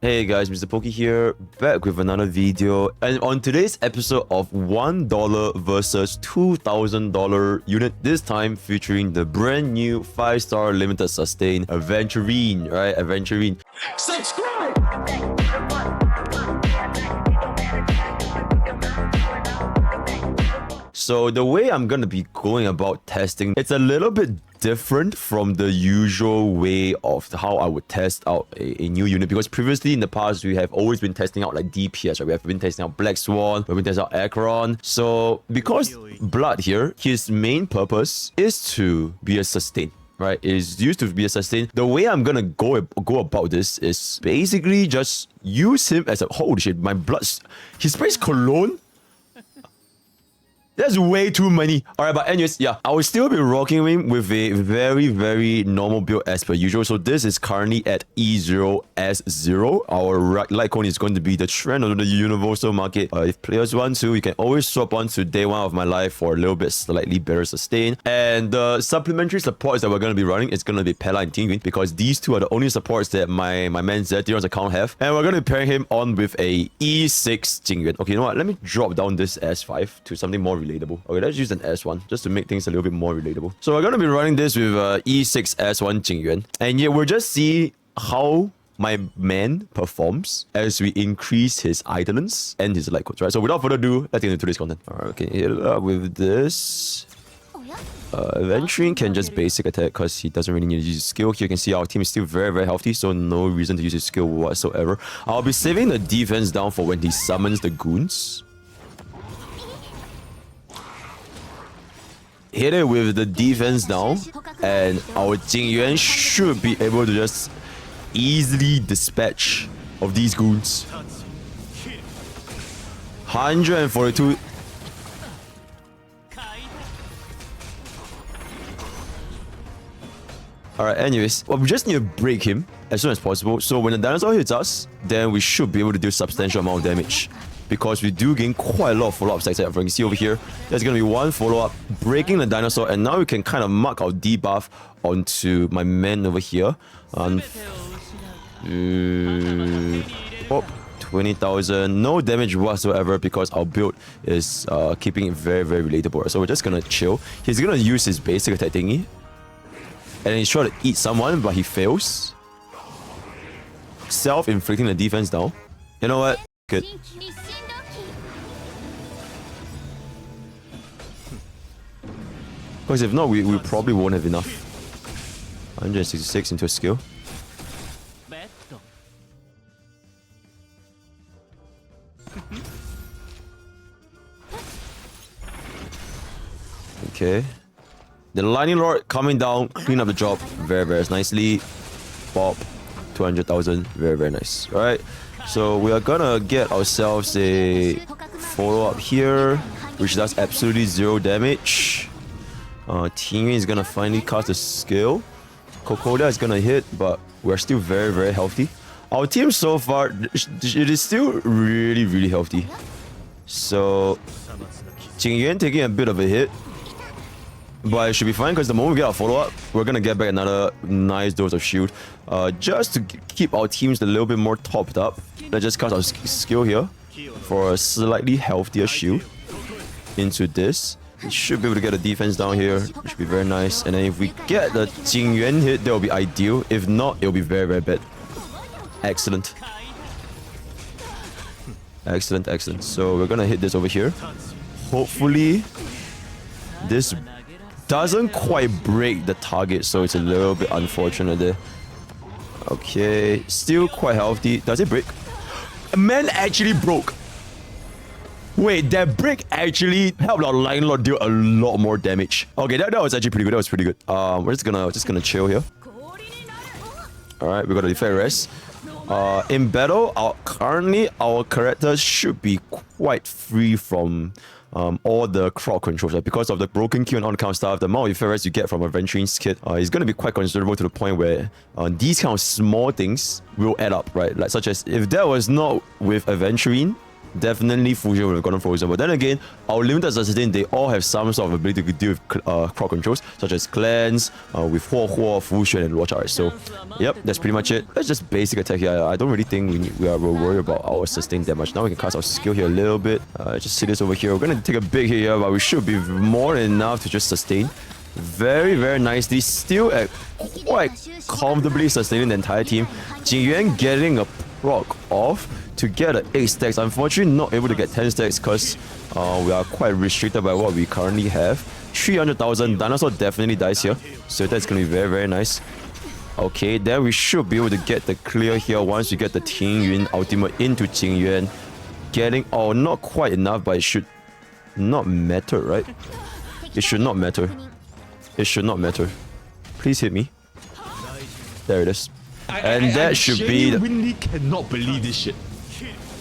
Hey guys, MrPokke here, back with another video. And on today's episode of $1 versus $2,000 unit, this time featuring the brand new 5-star limited sustain Aventurine, right? Aventurine. Subscribe! So the way I'm gonna be going about testing, it's a little bit different from the usual way of how I would test out a new unit, because previously in the past we have always been testing out like DPS, right? We have been testing out Black Swan, we've been testing out Acheron. So because Blood here, his main purpose is to be a sustain. Right, it is used to be a sustain. The way I'm gonna go about this is basically just use him as a holy shit. My blood, he sprays cologne. That's way too many. Alright, but anyways, yeah, I will still be rocking him with a very normal build as per usual. So this is currently at E6S5. Our light cone is going to be the trend of the universal market. If players want to, you can always swap on to day one of my life for a little bit slightly better sustain. And the supplementary supports that we're going to be running is going to be Pella and Tinguin, because these two are the only supports that my man Zetheron's account have. And we're going to be pairing him on with a E6 Tinguin. Okay, you know what? Let me drop down this S5 to something more relatable. Okay, let's use an S1 just to make things a little bit more relatable. So we're going to be running this with E6S1 Jingyuan. And yeah, we'll just see how my man performs as we increase his Eidolons and his light codes, right? So without further ado, let's get into today's content. Alright, okay, hit it up with this. Aventurine can just basic attack because he doesn't really need to use his skill. Here you can see our team is still very healthy, so no reason to use his skill whatsoever. I'll be saving the defense down for when he summons the goons. Hit it with the defense down, and our Jingyuan should be able to just easily dispatch of these goons. 142. Alright, anyways, well, we just need to break him as soon as possible. So when the dinosaur hits us, then we should be able to do substantial amount of damage, because we do gain quite a lot of follow-up stacks. You can see over here, there's going to be one follow-up, breaking the dinosaur, and now we can kind of mark our debuff onto my man over here. Oh, 20,000, no damage whatsoever, because our build is keeping it very relatable. So we're just going to chill. He's going to use his basic attack thingy, and he's trying to eat someone, but he fails. Self-inflicting the defense down. You know what? Good. Because if not, we probably won't have enough. 166 into a skill. Okay. The Lightning Lord coming down, clean up the job very nicely. Pop. 200,000. Very nice. Alright. So we are gonna get ourselves a follow-up here, which does absolutely 0 damage. Tinguin is gonna finally cast a skill. Kokoda is gonna hit, but we're still very healthy. Our team so far, it is still really healthy. So Jingyuan taking a bit of a hit, but it should be fine, because the moment we get our follow-up, we're gonna get back another nice dose of shield. Just to keep our teams a little bit more topped up, let's just cast our skill here for a slightly healthier shield into this. We should be able to get the defense down here, which should be very nice. And then if we get the Jingyuan hit, that will be ideal. If not, it will be very bad. Excellent. Excellent. So we're gonna hit this over here. Hopefully, this doesn't quite break the target, so it's a little bit unfortunate there. Okay, still quite healthy. Does it break? Man actually broke. Wait, that break actually helped our Lightning Lord deal a lot more damage. Okay, that was actually pretty good. That was pretty good. We're just gonna chill here. Alright, we got a defense rest. In battle, currently our characters should be quite free from all the crowd controls, right? Because of the broken Q and all the kind of stuff. The amount of effects you get from Aventurine's kit is going to be quite considerable, to the point where these kind of small things will add up, right? Like, such as if that was not with Aventurine, Definitely Fusion would have gotten frozen. But then again, our limited sustain, they all have some sort of ability to deal with crowd controls, such as cleanse, with Huo, Fusion, and Watch Art. So, yep, that's pretty much it. Let's just basic attack here. I don't really think we're worried about our sustain that much. Now we can cast our skill here a little bit. Just see this over here. We're gonna take a big hit here, but we should be more than enough to just sustain. Very, very nicely. Still at quite comfortably sustaining the entire team. Jingyuan getting a proc off to get 8 stacks. Unfortunately, not able to get 10 stacks because we are quite restricted by what we currently have. 300,000. Dinosaur definitely dies here. So that's going to be very, very nice. Okay, then we should be able to get the clear here once we get the Tingyun ultimate into Jingyuan. Getting... Oh, not quite enough, but it should not matter, right? It should not matter. It should not matter. Please hit me. There it is. And that should be... I genuinely cannot believe this shit.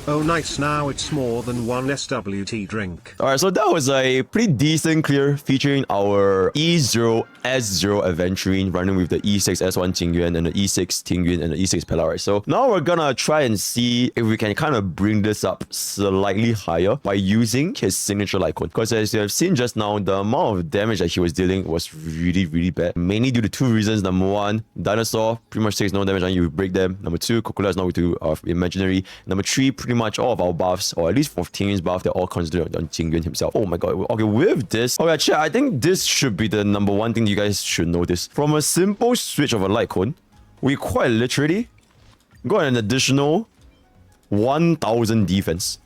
Oh nice, now it's more than one SWT drink. Alright, so that was a pretty decent clear featuring our E6S5 Aventurine running with the E6S1 Jingyuan and the E6 Tingyuan and the E6 Pella. So now we're gonna try and see if we can kind of bring this up slightly higher by using his signature light cone. Because as you have seen just now, the amount of damage that he was dealing was really, really bad. Mainly due to 2 reasons. Number 1, Dinosaur pretty much takes no damage and you break them. Number 2, Cocola is now to imaginary. Number 3, pretty much all of our buffs, or at least 14's buff, they're all considered on Jingyuan himself. Oh my god. Okay, with this... Okay, actually, I think this should be the number 1 thing you guys should notice. From a simple switch of a light cone, we quite literally got an additional 1,000 defense.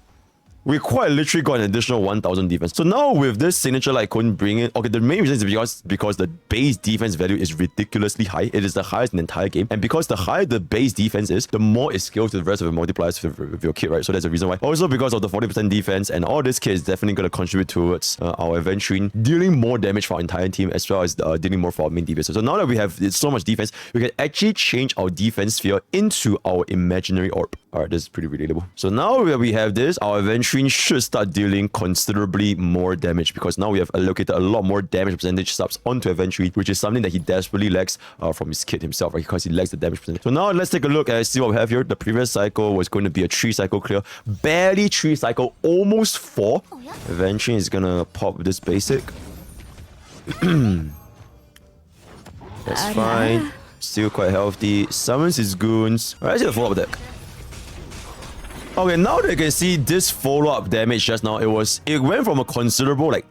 We quite literally got an additional 1,000 defense. So now with this signature light cone bringing... Okay, the main reason is because the base defense value is ridiculously high. It is the highest in the entire game. And because the higher the base defense is, the more it scales to the rest of the multipliers with your kit, right? So that's the reason why. Also because of the 40% defense, and all this kit is definitely going to contribute towards our Aventurine dealing more damage for our entire team, as well as dealing more for our main defense. So now that we have so much defense, we can actually change our defense sphere into our imaginary orb. Alright, this is pretty relatable. So now that we have this, our Aventurine should start dealing considerably more damage, because now we have allocated a lot more damage percentage subs onto Aventurine, which is something that he desperately lacks from his kit himself, right? Because he lacks the damage percentage. So now let's take a look and see what we have here. The previous cycle was going to be a 3 cycle clear. Barely 3 cycle, almost 4. Aventurine is gonna pop this basic. That's fine. Still quite healthy. Summons his goons. Alright, let's see the follow-up deck. Okay, now that you can see this follow-up damage just now, it went from a considerable like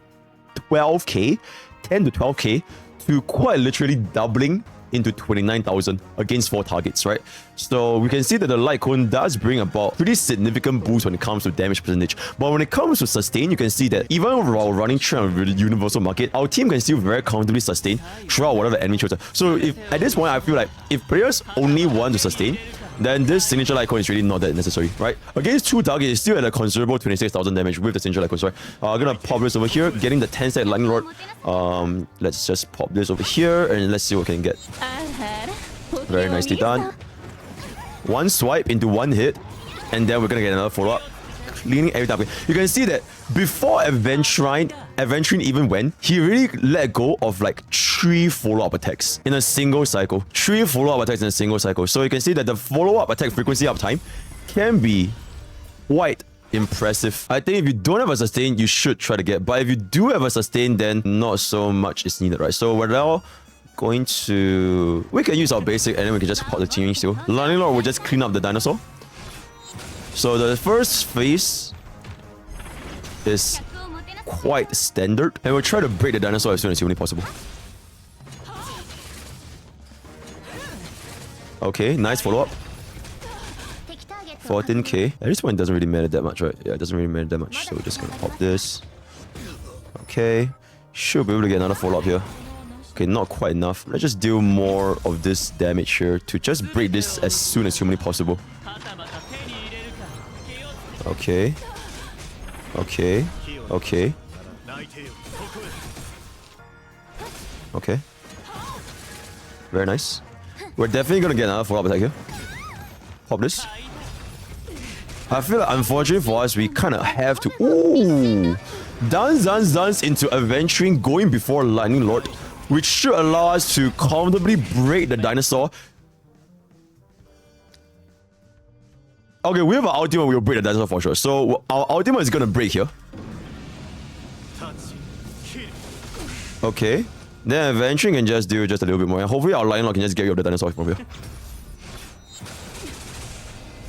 12k, 10 to 12k, to quite literally doubling into 29,000 against 4 targets, right? So we can see that the light cone does bring about pretty significant boost when it comes to damage percentage. But when it comes to sustain, you can see that even while running through a universal market, our team can still very comfortably sustain throughout whatever enemy chooses. So if at this point, I feel like if players only want to sustain, then this signature light cone is really not that necessary, right? Against 2 targets, it's still at a considerable 26,000 damage with the signature light cone, right? I'm gonna pop this over here, getting the 10-stack lightning rod. Let's just pop this over here and let's see what we can get. Very nicely done. 1 swipe into 1 hit, and then we're gonna get another follow-up. Cleaning every time. You can see that before Aventurine even went, he really let go of like 3 follow-up attacks in a single cycle. 3 follow-up attacks in a single cycle. So you can see that the follow-up attack frequency uptime can be quite impressive. I think if you don't have a sustain, you should try to get. But if you do have a sustain, then not so much is needed, right? So we're now going to... We can use our basic and then we can just pop the teaming still. Lightning Lord will just clean up the dinosaur. So the first phase is quite standard, and we'll try to break the dinosaur as soon as humanly possible. Okay, nice follow-up. 14k. At this point, it doesn't really matter that much, right? Yeah, it doesn't really matter that much. So we're just gonna pop this. Okay, should be able to get another follow-up here. Okay, not quite enough. Let's just deal more of this damage here to just break this as soon as humanly possible. Okay. Okay. Okay. Okay. Very nice. We're definitely gonna get another follow-up attack here. Pop this. I feel like, unfortunately for us, we kind of have to... Ooh! Dance into Aventurine going before Lightning Lord, which should allow us to comfortably break the dinosaur. Okay, we have our ultimate, we'll break the dinosaur for sure. So our ultimate is gonna break here. Okay. Then Aventurine can just do just a little bit more. And hopefully our Lightning Lord can just get rid of the dinosaur from here.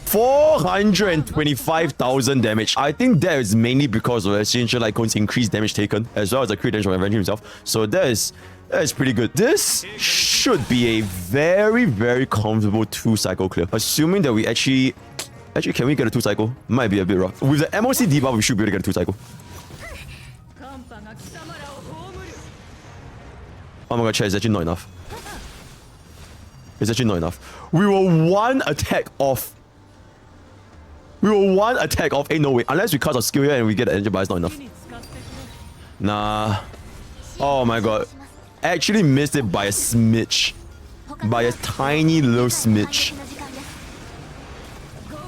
425,000 damage. I think that is mainly because of Signature Lycone's increased damage taken, as well as the crit damage from Aventurine himself. So that is pretty good. This should be a very, very comfortable 2-cycle clear. Assuming that we actually, can we get a 2-cycle? Might be a bit rough. With the MOC debuff, we should be able to get a 2-cycle. Oh my god, chat, it's actually not enough. It's actually not enough. We were one attack off. Ain't no way. Unless we cast our skill here and we get the engine, but it's not enough. Nah. Oh my god. Actually missed it by a smidge. By a tiny little smidge.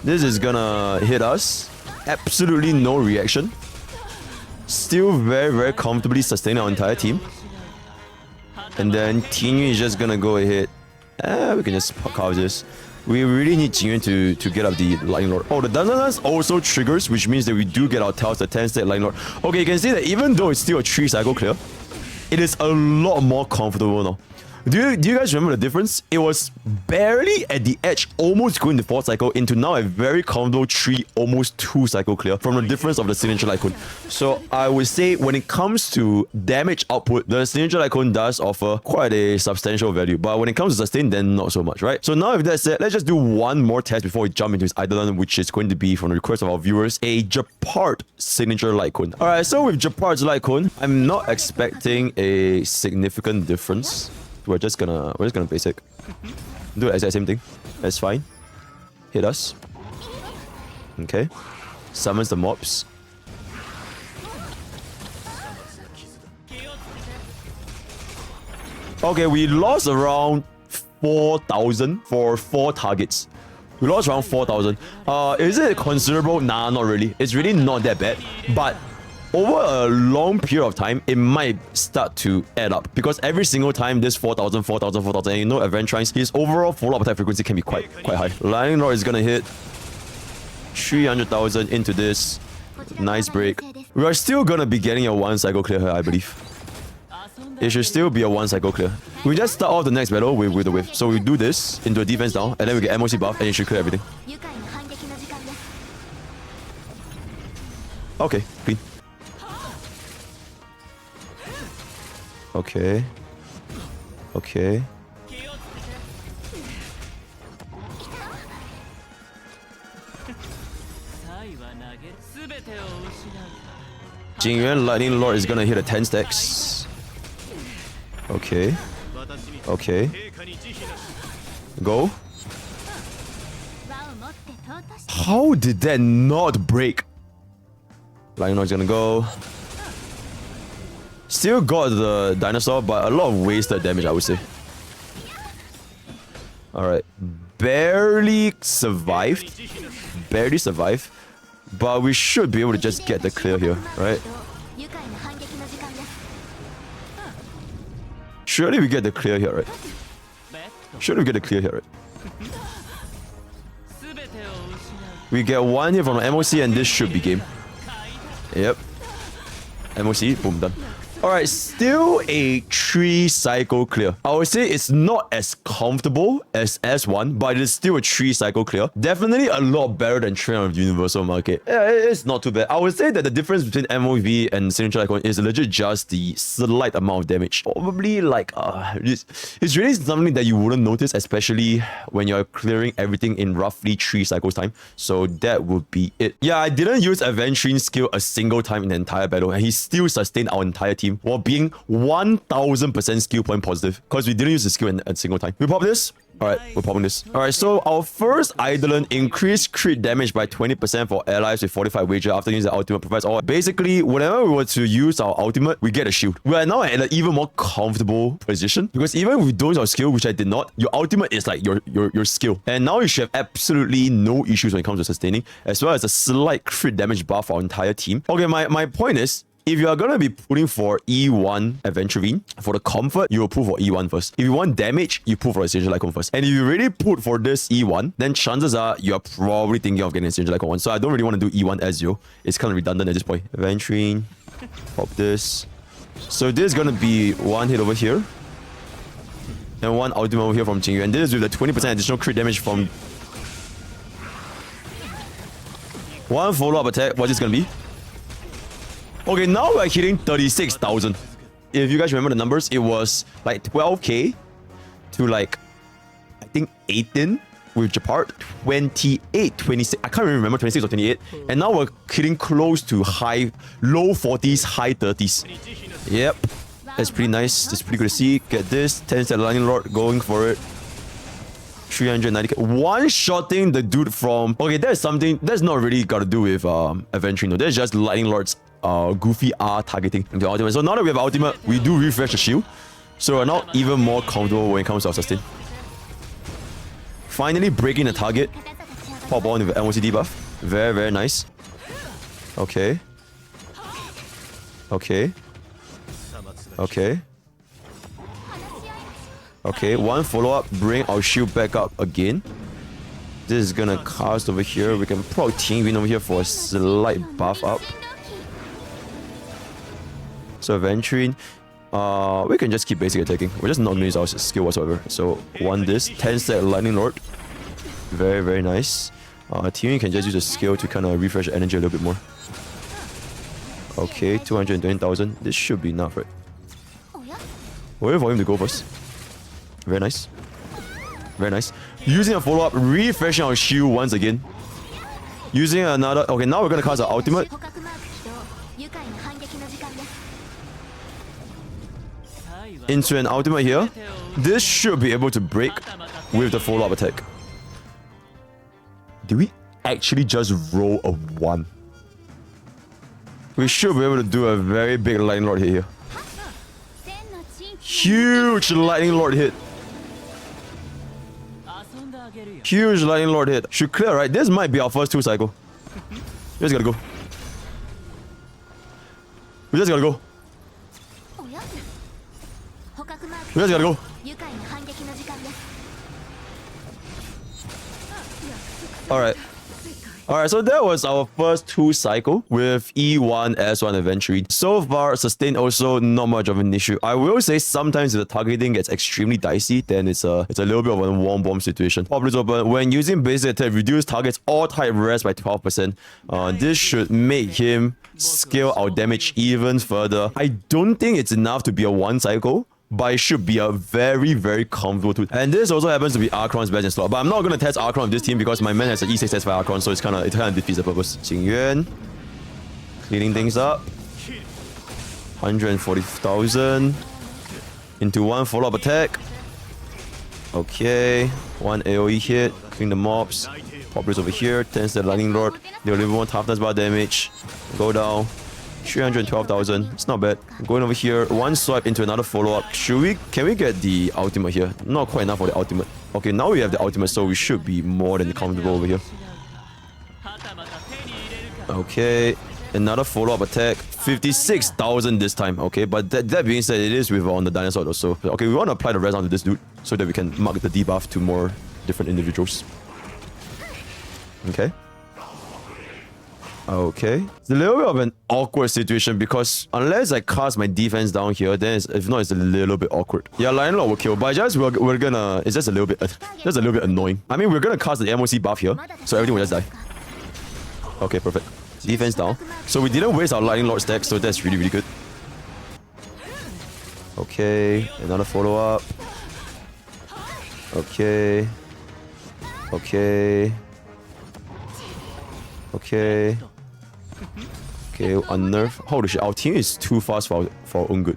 This is gonna hit us. Absolutely no reaction. Still very, very comfortably sustain our entire team. And then Tingyun is just gonna go ahead. We can just carve this. We really need Jingyun to get up the Lightning Lord. Oh, the Dungeons also triggers, which means that we do get our Tails, the 10-state Lightning Lord. Okay, you can see that even though it's still a 3-cycle clear, it is a lot more comfortable now. Do you guys remember the difference? It was barely at the edge, almost going to 4-cycle, into now a very comfortable 3, almost 2-cycle clear from the difference of the Signature Lycone. So I would say when it comes to damage output, the Signature Lycone does offer quite a substantial value. But when it comes to sustain, then not so much, right? So now with that said, let's just do one more test before we jump into his Eidolon, which is going to be, from the request of our viewers, a Gepard Signature Lycone. Alright, so with Gepard's Lycone, I'm not expecting a significant difference. We're just gonna basic. Do the exact same thing. That's fine. Hit us. Okay. Summons the mobs. Okay, we lost around 4,000 for 4 targets. We lost around 4,000. Is it considerable? Nah, not really. It's really not that bad. But over a long period of time, it might start to add up. Because every single time, this 4,000, 4,000, 4,000, and you know Aventurine's, his overall follow-up attack frequency can be quite high. Lightning Lord is gonna hit 300,000 into this. Nice break. We are still gonna be getting a 1-cycle clear here, I believe. It should still be a 1-cycle clear. We just start off the next battle with the whiff. So we do this into a defense now, and then we get MOC buff, and it should clear everything. Okay, clean. Okay. Okay. Jingyuan Lightning Lord is gonna hit a 10 stacks. Okay. Okay. Go. How did that not break? Lightning Lord's gonna go. Still got the dinosaur, but a lot of wasted damage, I would say. Alright. Barely survived. Barely survived. But we should be able to just get the clear here, right? Surely we get the clear here, right? Surely we get the clear here, right? We get 1 here from the MOC and this should be game. Yep. MOC, boom, done. Alright, still a 3-cycle clear. I would say it's not as comfortable as S1, but it is still a 3-cycle clear. Definitely a lot better than Train of the Universal Market. Yeah, it's not too bad. I would say that the difference between MOV and Signature Icon is legit just the slight amount of damage. Probably like, it's really something that you wouldn't notice, especially when you're clearing everything in roughly 3 cycles time. So that would be it. Yeah, I didn't use Aventurine's skill a single time in the entire battle, and he still sustained our entire team while being 1000% skill point positive, because we didn't use the skill in a single time. We pop this. Alright, we're popping this. Alright, so our first Eidolon increased crit damage by 20% for allies with 45 wager after using the ultimate provides all. Basically, whenever we were to use our ultimate, we get a shield. We are now at an even more comfortable position, because even if we don't use our skill, which I did not, your ultimate is like your skill. And now you should have absolutely no issues when it comes to sustaining, as well as a slight crit damage buff for our entire team. Okay, my point is, If you are going to be putting for E1 Aventurine, for the comfort, you will put for E1 first. If you want damage, you put for Essential Icon first. And if you really put for this E1, then chances are you're probably thinking of getting Essential Icon 1. So I don't really want to do E1 S0. It's kind of redundant at this point. Aventurine, pop this. So this is going to be one hit over here. And one ultimate over here from Jingyuan. And this is with the 20% additional crit damage from... One follow-up attack. What's this going to be? Okay, now we're hitting 36,000. If you guys remember the numbers, it was like 12k to like, I think 18 with Gepard, 28, 26. I can't really remember 26 or 28. And now we're hitting close to low 40s, high 30s. Yep, that's pretty nice. That's pretty good to see. Get this, 10-step Lightning Lord going for it. 390k. One-shotting the dude from... Okay, there's something... That's not really got to do with Aventurine. No, that's just Lightning Lord's goofy R targeting the ultimate. So now that we have ultimate, we do refresh the shield. So we're now even more comfortable when it comes to our sustain. Finally breaking the target. Pop on with the MOC debuff. Very, very nice. Okay. Okay. Okay. Okay, one follow-up, bring our shield back up again. This is gonna cast over here. We can probably Team Win over here for a slight buff up. So Aventurine, we can just keep basic attacking. We're just not gonna use our skill whatsoever. So one this, 10-step Lightning Lord. Very, very nice. Team Win can just use a skill to kind of refresh the energy a little bit more. Okay, 220,000. This should be enough, right? Wait for him to go first. Very nice. Very nice. Using a follow-up, refreshing our shield once again. Using another... Okay, now we're going to cast our ultimate. Into an ultimate here. This should be able to break with the follow-up attack. Do we actually just roll a 1? We should be able to do a very big Lightning Lord hit here. Huge Lightning Lord hit. Huge Lightning Lord hit. Should clear, right? This might be our first 2 cycle. We just gotta go. We just gotta go. We just gotta go. Alright. Alright, so that was our first 2 cycle with E1, S1 Aventurine. So far, sustain also not much of an issue. I will say sometimes if the targeting gets extremely dicey, then it's a little bit of a warm bomb situation. Pop this open. When using basic attack, reduce targets all type rest by 12%. This should make him scale our damage even further. I don't think it's enough to be a 1 cycle, but it should be a very, very comfortable tool. And this also happens to be Archon's best in slot. But I'm not going to test Archon with this team because my man has an E6S5 Archon, so it kind of defeats the purpose. Jingyuan, cleaning things up. 140,000 into 1 follow-up attack. Okay, 1 AoE hit, clean the mobs. Pop this over here, 10-step Lightning Lord. They'll deliver 1 toughness bar damage. Go down. 312,000. It's not bad. Going over here, 1 swipe into another follow-up. Can we get the ultimate here? Not quite enough for the ultimate. Okay, now we have the ultimate, so we should be more than comfortable over here. Okay, another follow-up attack. 56,000 this time. Okay, but that being said, it is with on the dinosaur also. Okay, we want to apply the rest onto this dude so that we can mark the debuff to more different individuals. Okay. Okay. It's a little bit of an awkward situation because unless I cast my defense down here, then if not, it's a little bit awkward. Yeah, Lion Lord will kill, but we're gonna... It's just a little bit annoying. I mean, we're gonna cast the MOC buff here, so everything will just die. Okay, perfect. Defense down. So we didn't waste our Lightning Lord stack, so that's really, really good. Okay, another follow-up. Okay. Okay. Okay. Okay, unnerve. Holy shit, our team is too fast for our own good.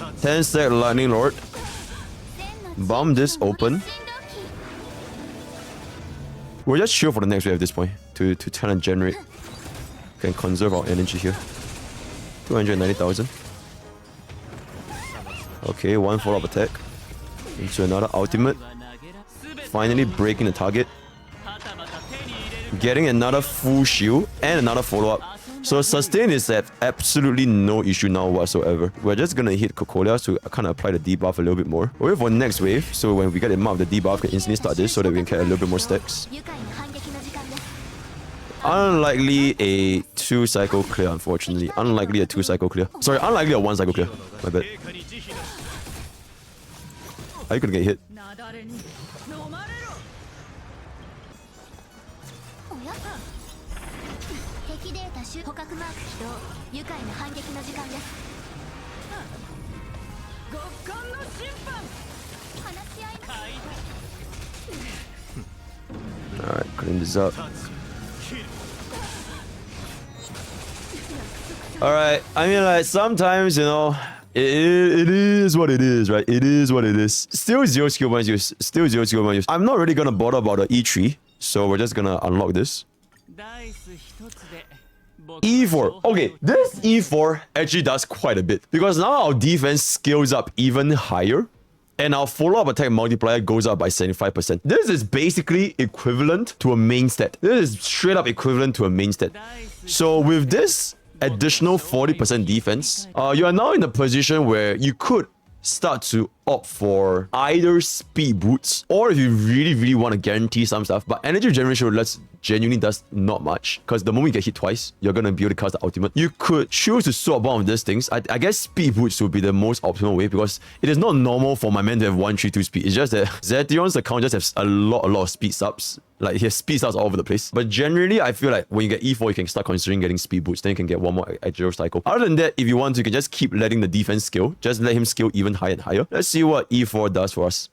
10-stack Lightning Lord. Bomb this open. We'll just chill for the next wave at this point to try and generate. Can conserve our energy here. 290,000. Okay, 1 follow-up attack. Into another ultimate. Finally breaking the target. Getting another full shield and another follow-up. So sustain is at absolutely no issue now whatsoever. We're just gonna hit Cocolia to kind of apply the debuff a little bit more. Wait for next wave, so when we get the mark of the debuff, we can instantly start this so that we can get a little bit more stacks. Unlikely a 2-cycle clear, unfortunately. Unlikely a 2-cycle clear. Sorry, unlikely a 1-cycle clear. My bad. Are you gonna get hit? Alright, clean this up. Alright, I mean, like, sometimes, you know, it is what it is, right? It is what it is. Still 0 skill points use. Still 0 skill points use. I'm not really gonna bother about the E3, so we're just gonna unlock this. E4. Okay, this E4 actually does quite a bit. Because now our defense scales up even higher. And our follow-up attack multiplier goes up by 75%. This is basically equivalent to a main stat. This is straight up equivalent to a main stat. So with this additional 40% defense, you are now in a position where you could start to opt for either speed boots, or if you really want to guarantee some stuff, but energy generation roulette genuinely does not much, because the moment you get hit twice, you're going to be able to cast the ultimate. You could choose to swap one of these things. I guess speed boots would be the most optimal way, because it is not normal for my man to have 132 speed. It's just that Zetion's account just has a lot of speed subs. Like, he has speed subs all over the place. But generally, I feel like when you get E4, you can start considering getting speed boots. Then you can get one more Aegiro cycle. Other than that, if you want to, you can just keep letting the defense scale. Just let him scale even higher and higher. Let's see what E4 does for us.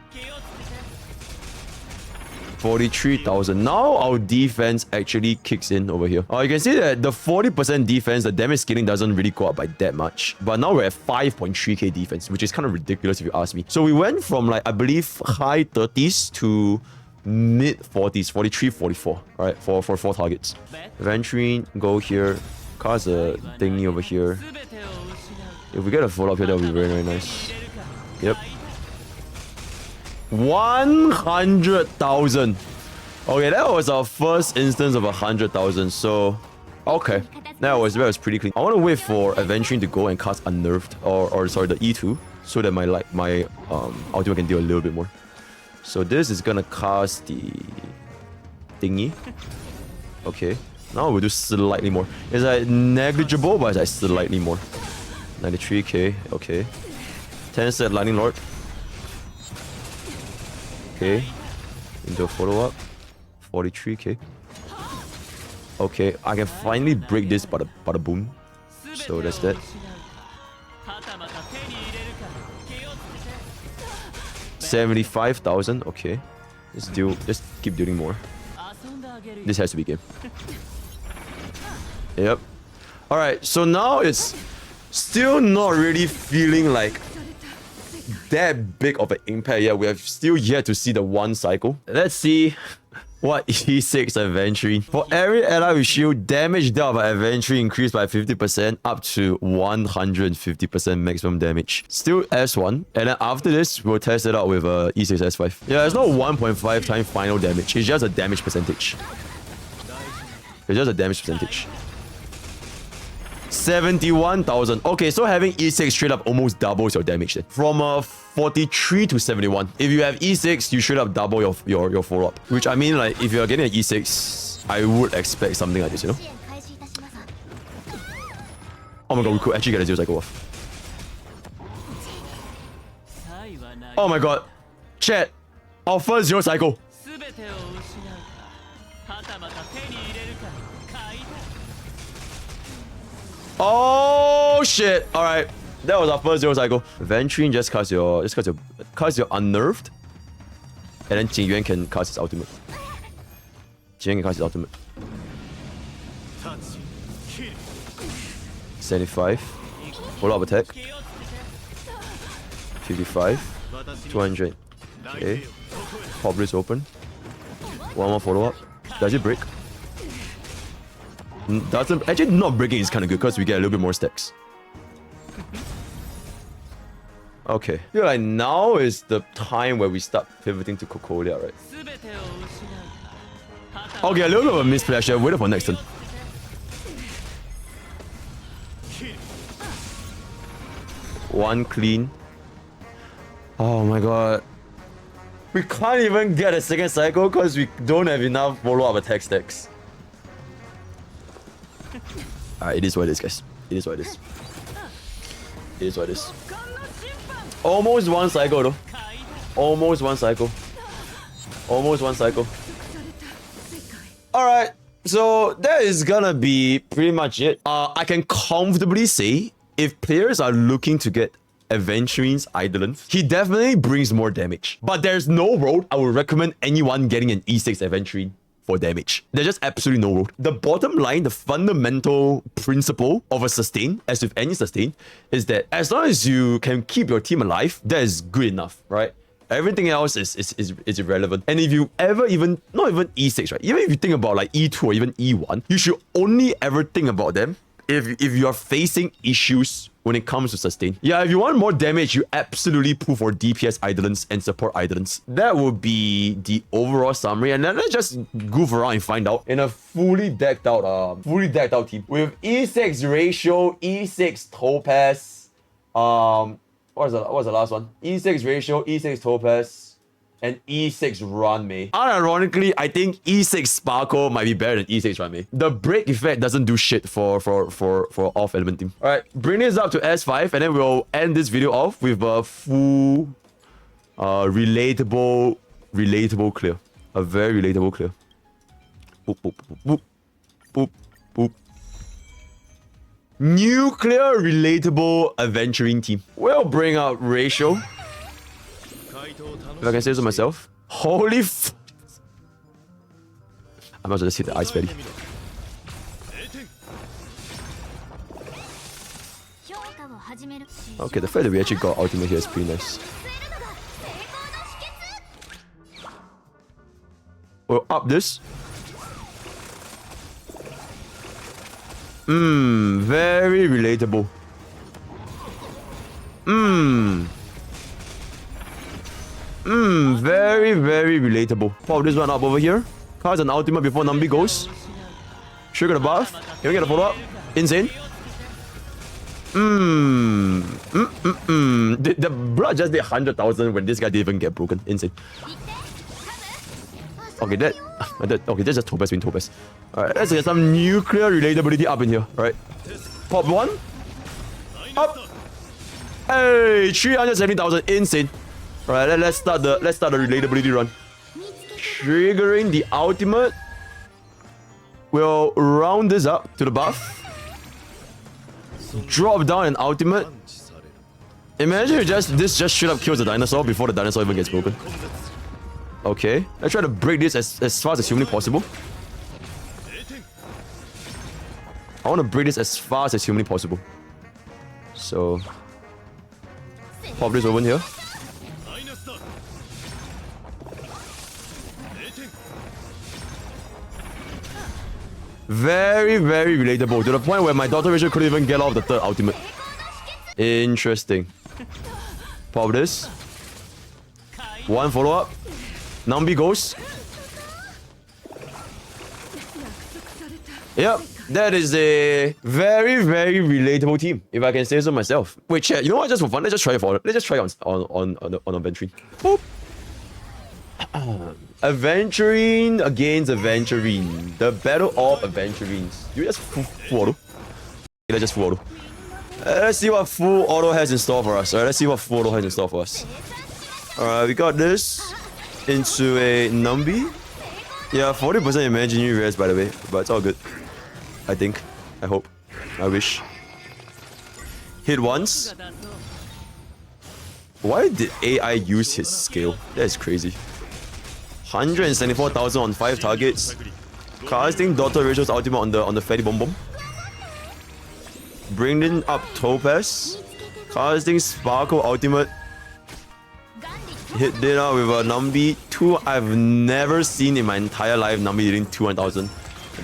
43,000. Now our defense actually kicks in over here. You can see that the 40% defense, the damage scaling doesn't really go up by that much. But now we're at 5.3k defense, which is kind of ridiculous if you ask me. So we went from, like, I believe high 30s to mid 40s, 43, 44. All right, for 4 targets. Aventurine, go here. Cast a thingy over here. If we get a follow-up here, that would be very nice. Yep. 100,000. Okay, that was our first instance of 100,000. So, okay, that was pretty clean. I want to wait for Aventurine to go and cast Unnerved, or sorry, the E2, so that my ultimate can deal a little bit more. So this is gonna cast the thingy. Okay, now we'll do slightly more. It's like negligible, but it's like slightly more. 93k. Okay, 10 set Lightning Lord. Okay, into a follow-up. 43k. Okay, I can finally break this bada boom. So that's that. 75,000. Okay, just keep doing more. This has to be game. Yep. All right, so now it's still not really feeling like that big of an impact yet. We have still yet to see the 1 cycle. Let's see what E6 Aventurine. For every ally with shield, damage dealt by Aventurine increased by 50% up to 150% maximum damage. Still S1. And then after this, we'll test it out with E6S5. Yeah, it's not 1.5 times final damage. It's just a damage percentage. It's just a damage percentage. 71,000. Okay, so having E6 straight up almost doubles your damage then. From 43 to 71. If you have E6, you straight up double your follow-up. Which, I mean, like, if you're getting an E6, I would expect something like this, you know? Oh my god, we could actually get a 0 cycle off. Oh my god. Chat. Our first 0 cycle. Oh shit! All right, that was our first 0 cycle. Aventurine just cast your Unnerved, and then Jingyuan can cast his ultimate. Jingyuan can cast his ultimate. 75. Follow up attack. 55. 200. Okay. Pop wrist open. One more follow up. Does it break? Doesn't actually, not breaking is kind of good because we get a little bit more stacks. Okay, I feel like now is the time where we start pivoting to Cocolia, right? Okay, a little bit of a misplay. I should have waited for next turn. One clean. Oh my god. We can't even get a second cycle because we don't have enough follow-up attack stacks. Alright, it is what it is, guys. It is what it is. It is what it is. Almost one cycle though. Almost one cycle. Almost one cycle. Alright, so that is gonna be pretty much it. I can comfortably say if players are looking to get Aventurine's Eidolons, he definitely brings more damage. But there's no road I would recommend anyone getting an E6 Aventurine for damage. There's just absolutely no road. The bottom line, the fundamental principle of a sustain, as with any sustain, is that as long as you can keep your team alive, that is good enough, right? Everything else is irrelevant. And if you ever even, not even E6, right? Even if you think about like E2 or even E1, you should only ever think about them if you're facing issues when it comes to sustain. Yeah, if you want more damage, you absolutely pull for DPS Eidolons and support Eidolons. That would be the overall summary. And then let's just goof around and find out in a fully decked out team. With E6 ratio, E6 Topaz, what was the last one? E6 ratio, E6 Topaz, and E6 Runmei. Unironically, I think E6 Sparkle might be better than E6 Runmei. The break effect doesn't do shit for off element team. Alright, bring this up to S5 and then we'll end this video off with a full relatable clear. A very relatable clear. Boop, boop, boop, boop, boop. Nuclear relatable Aventurine team. We'll bring up ratio. If I can say so myself. Holy f... I might as well just hit the ice belly. Okay, the fact that we actually got ultimate here is pretty nice. We'll up this. Very relatable. Very, very relatable. Pop this one up over here. Cards an ultimate before Nambi goes. Trigger the buff. Can we get a follow-up? Insane. The blood just did 100,000 when this guy didn't even get broken. Insane. Okay, okay, that's just Topaz being Topaz. Alright, let's get some nuclear relatability up in here. Alright. Pop one. Up. Hey, 370,000. Insane. Alright, let's start the relatability run. Triggering the ultimate. We'll round this up to the buff. Drop down an ultimate. Imagine if this just straight up kills the dinosaur before the dinosaur even gets broken. Okay, let's try to break this as fast as humanly possible. I want to break this as fast as humanly possible. So, pop this over in here. Very, very relatable to the point where my daughter Rachel couldn't even get off the third ultimate. Interesting. Pop this. One follow-up. Nambi goes. Yep, that is a very, very relatable team, if I can say so myself. Wait, chat, you know what? Just for fun, let's just try it for let's just try it on Aventurine. Boop. Aventurine against Aventurine. The battle of Aventurines. You just full auto. Let's just full auto. Let's see what full auto has in store for us. Alright, let's see what full auto has in store for us. Alright, we got this into a Nambi. Yeah, 40% imaginary rares by the way, but it's all good. I think. I hope. I wish. Hit once. Why did AI use his scale? That is crazy. 174,000 on 5 targets. Casting Daughter Rachel's ultimate on the Fatty Bomb Bomb. Bringing up Topaz. Casting Sparkle ultimate. Hit it out with a Nambi. 2 I've never seen in my entire life. Nambi hitting 200,000.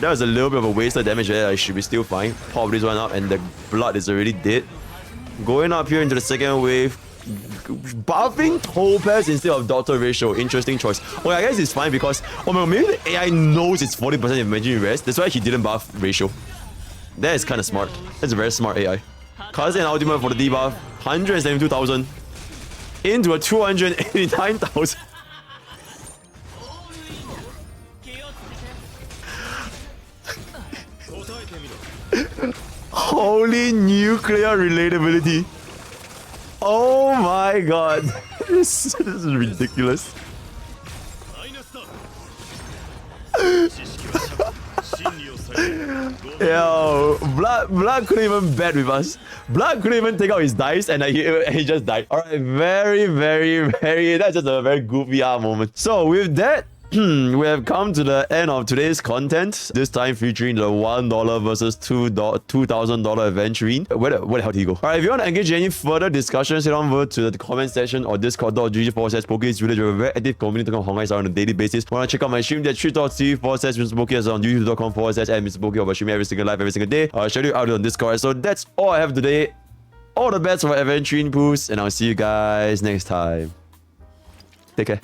That was a little bit of a waste of damage there. I should be still fine. Pop this one up and the blood is already dead. Going up here into the second wave. Buffing Topaz instead of Daughter Ratio. Interesting choice. Okay, I guess it's fine because maybe the AI knows it's 40% imaginary rares. That's why he didn't buff Ratio. That is kind of smart. That's a very smart AI. Cousin ultimate for the debuff. 172,000. Into a 289,000. Holy nuclear relatability. Oh my god. This is ridiculous. Yo, Blood couldn't even bet with us. Blood couldn't even take out his dice and he just died. Alright, that's just a very goofy moment. So with that, we have come to the end of today's content. This time featuring the $1 versus $2,000 Aventurine. Where the hell did he go? Alright, if you want to engage in any further discussions, head on over to the comment section or discord.gg/Pokke Village. We have a very active community talking Honkai on a daily basis. Want to check out my stream? That's twitch.tv/MrPokke, as on youtube.com/MrPokke. I'll stream every single live, every single day. I'll show you out on Discord. So that's all I have today. All the best for Aventurine Poos, and I'll see you guys next time. Take care.